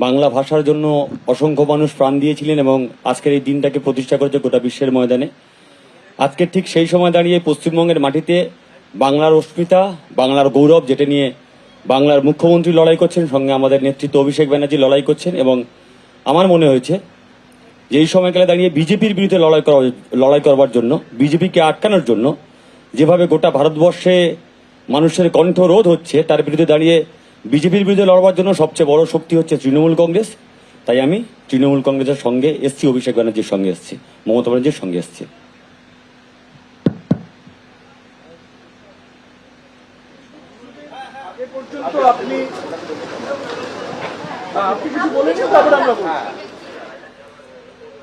বাংলা ভাষার জন্য অসংখ্য মানুষ প্রাণ দিয়েছিলেন এবং আজকের এই দিনটাকে প্রতিষ্ঠা করেছে গোটা বিশ্বের ময়দানে। আজকের ঠিক সেই সময় দাঁড়িয়ে পশ্চিমবঙ্গের মাটিতে বাংলার অস্মিতা, বাংলার গৌরব, যেটা নিয়ে বাংলার মুখ্যমন্ত্রী লড়াই করছেন, সঙ্গে আমাদের নেতৃত্ব অভিষেক ব্যানার্জি লড়াই করছেন। এবং আমার মনে হয়েছে যে এই সময়কালে দাঁড়িয়ে বিজেপির বিরুদ্ধে লড়াই করবার জন্য, বিজেপিকে আটকানোর জন্য যেভাবে গোটা ভারতবর্ষে মানুষের কণ্ঠরোধ হচ্ছে, তার বিরুদ্ধে দাঁড়িয়ে বিজেপির বিরুদ্ধে লড়বার জন্য সবচেয়ে বড় শক্তি হচ্ছে তৃণমূল কংগ্রেস। তাই আমি তৃণমূল কংগ্রেসের সঙ্গে এসছি, অভিষেক ব্যানার্জির সঙ্গে এসছি, মমতা ব্যানার্জির সঙ্গে এসছি।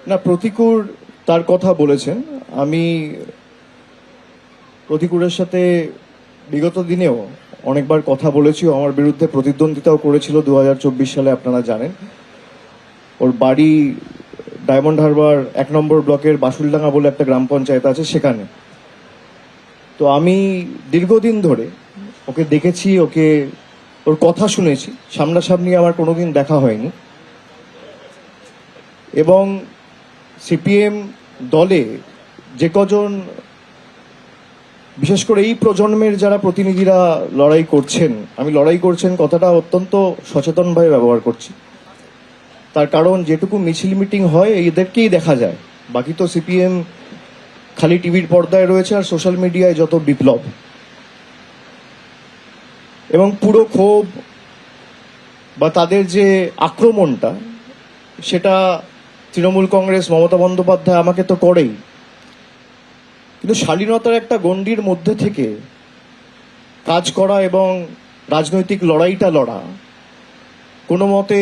না, প্রতিকূর তার কথা বলেছেন। আমি প্রতিকূরের সাথে বিগত দিনেও অনেকবার কথা বলেছি। আমার বিরুদ্ধে প্রতিদ্বন্দ্বিতাও করেছিল 2024 সালে, আপনারা জানেন। ওর বাড়ি ডায়মন্ড হারবার 1 নম্বর ব্লকের বাসুলডাঙ্গা বলে একটা গ্রাম পঞ্চায়েত আছে, সেখানে। তো আমি দীর্ঘদিন ধরে ওকে দেখেছি, ওর কথা শুনেছি। সামনাসামনি আমার কোনোদিন দেখা হয়নি। এবং সিপিএম দলে যে কজন, বিশেষ করে এই প্রজন্মের যারা প্রতিনিধিরা লড়াই করছেন, আমি লড়াই করছেন কথাটা অত্যন্ত সচেতনভাবে ব্যবহার করছি। তার কারণ যেটুকু মিছিল মিটিং হয় এদেরকেই দেখা যায়, বাকি তো সিপিএম খালি টিভির পর্দায় রয়েছে আর সোশ্যাল মিডিয়ায় যত বিপ্লব। এবং পুরো ক্ষোভ বা তাদের যে আক্রমণটা, সেটা তৃণমূল কংগ্রেস, মমতা বন্দ্যোপাধ্যায় আমাকে তো করেই, কিন্তু শালীনতার একটা গণ্ডির মধ্যে থেকে কাজ করা এবং রাজনৈতিক লড়াইটা লড়া, কোনো মতে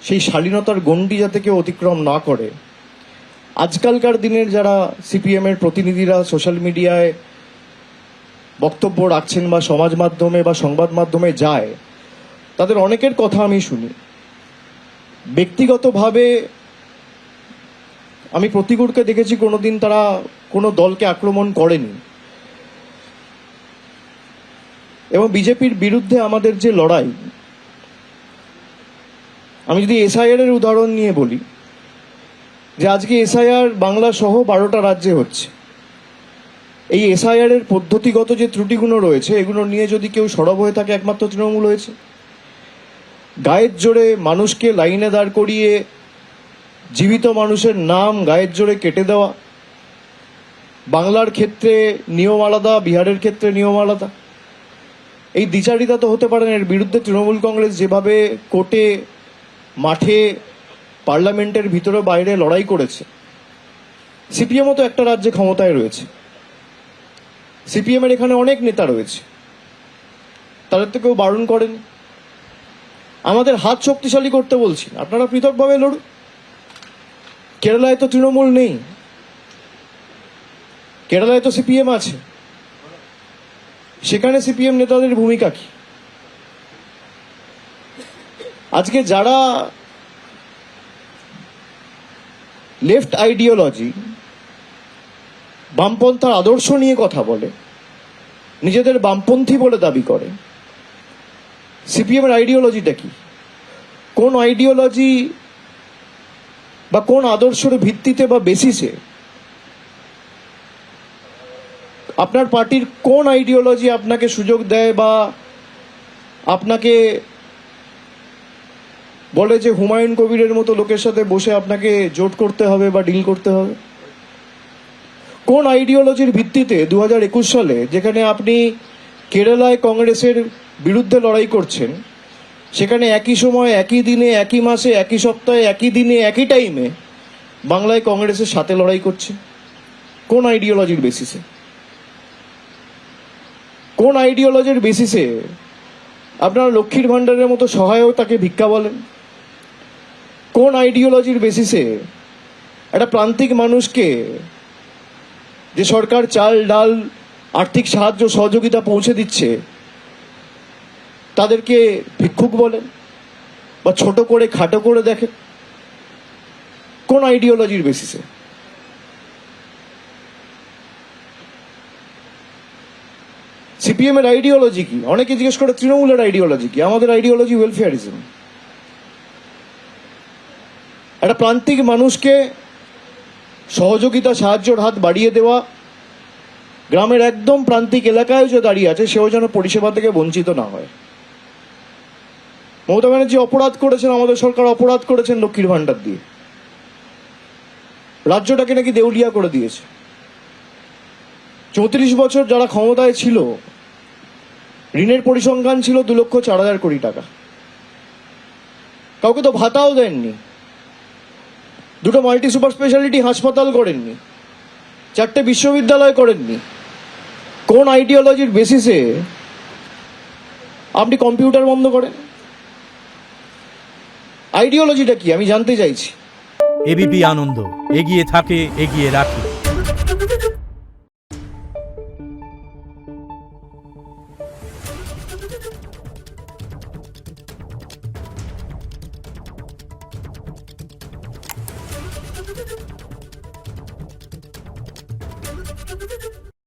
সেই শালীনতার গণ্ডি যাতে কেউ অতিক্রম না করে। আজকালকার দিনের যারা সিপিএম এর প্রতিনিধিরা সোশ্যাল মিডিয়ায় বক্তব্য রাখছেন বা সমাজ মাধ্যমে বা সংবাদ মাধ্যমে যায়, তাদের অনেকের কথা আমি শুনি। ব্যক্তিগতভাবে আমি প্রতিকূলকে দেখেছি কোনোদিন তারা কোনো দলকে আক্রমণ করেনি। এবং বিজেপির বিরুদ্ধে আমাদের যে লড়াই, আমি যদি এসআইআর এর উদাহরণ নিয়ে বলি, যে আজকে এসআইআর বাংলা সহ 12টা রাজ্যে হচ্ছে। এই এসআইআর এর পদ্ধতিগত যে ত্রুটিগুলো রয়েছে, এগুলো নিয়ে যদি কেউ সরব হয়ে থাকে, একমাত্র তৃণমূল হয়েছে। গায়ের জোরে মানুষকে লাইনে দাঁড় করিয়ে জীবিত মানুষের নাম গায়ের জোরে কেটে দেওয়া। বাংলার ক্ষেত্রে নিয়ম আলাদা, বিহারের ক্ষেত্রে নিয়ম আলাদা। এই দ্বিচারিতা তো হতে পারে না। এর বিরুদ্ধে তৃণমূল কংগ্রেস যেভাবে কোর্টে, মাঠে, পার্লামেন্টের ভিতরে বাইরে লড়াই করেছে, সিপিএমও তো একটা রাজ্যে ক্ষমতায় রয়েছে। সিপিএম এর এখানে অনেক নেতা রয়েছে, তাদের তো কেউ বারণ করেন। আমাদের হাত শক্তিশালী করতে বলছি, আপনারা পৃথকভাবে লড়ুন। কেরালায় তো তৃণমূল নেই, কেরালায় তো সিপিএম আছে। সেখানে সিপিএম নেতাদের ভূমিকা কি? আজকে যারা লেফট আইডিওলজি, বামপন্থার আদর্শ নিয়ে কথা বলে, নিজেদের বামপন্থী বলে দাবি করে, সিপিএম এর আইডিওলজিটা কি? কোন আইডিওলজি বা কোন আদর্শের ভিত্তিতে বা বেসিসে আপনার পার্টির কোন আইডিওলজি আপনাকে সুযোগ দেয় বা আপনাকে বলে যে হুমায়ুন কবিরের মতো লোকের সাথে বসে আপনাকে জোট করতে হবে বা ডিল করতে হবে? কোন আইডিওলজির ভিত্তিতে 2021 সালে, যেখানে আপনি কেরালায় কংগ্রেসের বিরুদ্ধে লড়াই করছেন, সেখানে একই সময়, একই দিনে, একই মাসে, একই সপ্তাহে, একই দিনে, একই টাইমে বাংলায় কংগ্রেসের সাথে লড়াই করছে? কোন আইডিওলজির বেসিসে? কোন আইডিওলজির বেসিসে আপনারা লক্ষ্মীর ভাণ্ডারের মতো সহায়তাকে ভিক্ষা বলেন? কোন আইডিওলজির বেসিসে একটা প্রান্তিক মানুষকে, যে সরকার চাল, ডাল, আর্থিক সাহায্য সহযোগিতা পৌঁছে দিচ্ছে, তাদেরকে ভিক্ষুক বলেন বা ছোট করে, খাটো করে দেখেন? কোন আইডিওলজির বেসিসে? সিপিএম এর আইডিওলজি কি? অনেকে জিজ্ঞেস করে তৃণমূলের আইডিওলজি কি? আমাদের আইডিওলজি ওয়েলফেয়ারিজম। একটা প্রান্তিক মানুষকে সহযোগিতা সাহায্যের হাত বাড়িয়ে দেওয়া, গ্রামের একদম প্রান্তিক এলাকায় যে দাঁড়িয়ে আছে সেও যেন পরিষেবা থেকে বঞ্চিত না হয়। মমতা ব্যানার্জি অপরাধ করেছেন, আমাদের সরকার অপরাধ করেছেন লক্ষ্মীর ভাণ্ডার দিয়ে, রাজ্যটাকে নাকি দেউলিয়া করে দিয়েছে। 34 বছর যারা ক্ষমতায় ছিল, ঋণের পরিসংখ্যান ছিল 2,04,000 কোটি টাকা। কাউকে তো ভাতাও দেননি, দুটো মাল্টি সুপার স্পেশালিটি হাসপাতাল করেননি, 4টে বিশ্ববিদ্যালয় করেননি। কোন আইডিওলজির বেসিসে আপনি কম্পিউটার বন্ধ করেন? আইডিওলজিটা কি আমি জানতে চাইছি। এবিপি আনন্দ, এগিয়ে থাকে, এগিয়ে রাখে।